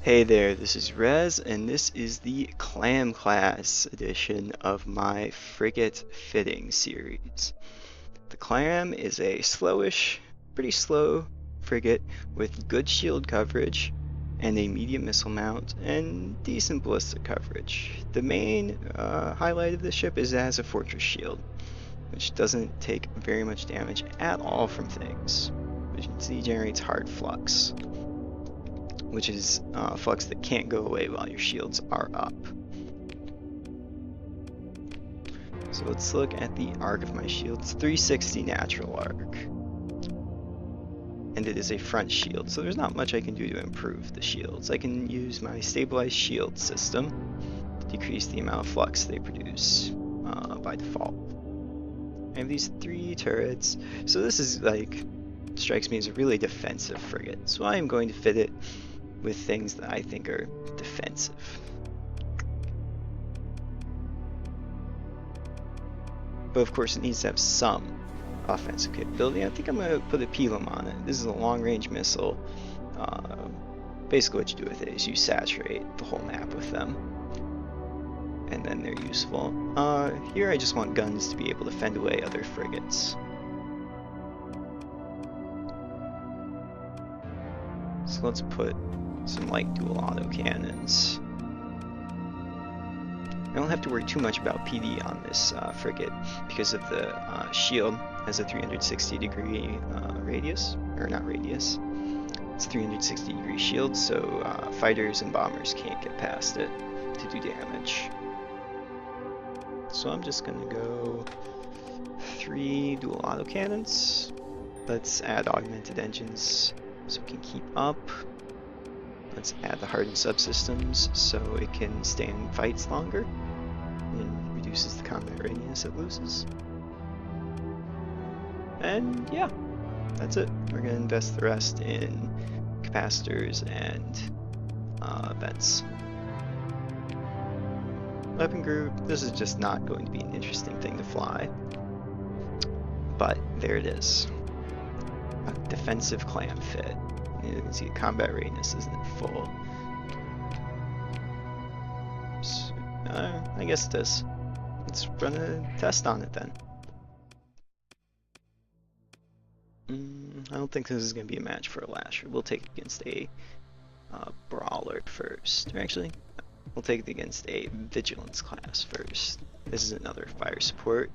Hey there, this is Rez, and this is the Clam class edition of my frigate fitting series. The Clam is a slowish, pretty slow frigate with good shield coverage and a medium missile mount and decent ballistic coverage. The main highlight of the ship is it has a fortress shield, which doesn't take very much damage at all from things. As you can see, generates hard flux, which is flux that can't go away while your shields are up. So let's look at the arc of my shield. It's 360 natural arc. And it is a front shield, so there's not much I can do to improve the shields. I can use my stabilized shield system to decrease the amount of flux they produce by default. I have these 3 turrets, so this is strikes me as a really defensive frigate. So I am going to fit it with things that I think are defensive. But of course it needs to have some offensive capability. I think I'm going to put a Pilum on it. This is a long-range missile. Basically what you do with it is you saturate the whole map with them, and then they're useful. Here I just want guns to be able to fend away other frigates. So let's put some light dual auto cannons. I don't have to worry too much about PD on this frigate because of the shield has a 360 degree radius, or not radius, it's 360 degree shield, so fighters and bombers can't get past it to do damage. So I'm just gonna go 3 dual auto cannons. Let's add augmented engines so it can keep up. Let's add the hardened subsystems so it can stay in fights longer and reduces the combat readiness it loses. And yeah, that's it. We're going to invest the rest in capacitors and vents. Weapon group, this is just not going to be an interesting thing to fly, but there it is. A defensive clam fit. You can see combat readiness isn't full. So, I guess it is. Let's run a test on it then. I don't think this is going to be a match for a Lasher. We'll take it against a Brawler first. Or actually, we'll take it against a Vigilance class first. This is another fire support.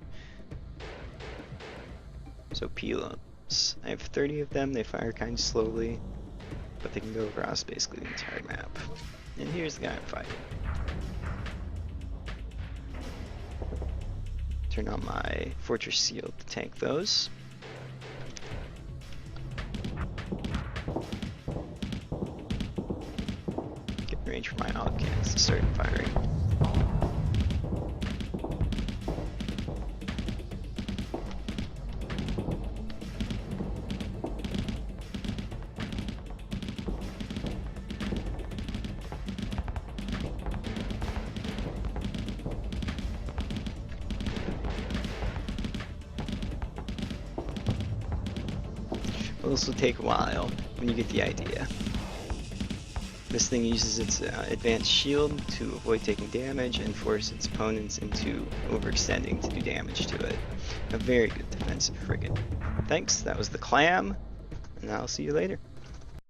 So Pilums. I have 30 of them. They fire kind of slowly, but they can go across basically the entire map. And here's the guy I'm fighting. Turn on my fortress shield to tank those. Get in range for my auto cannons to start firing. This will take a while when you get the idea. This thing uses its advanced shield to avoid taking damage and force its opponents into overextending to do damage to it. A very good defensive frigate. Thanks, that was the Clam, and I'll see you later.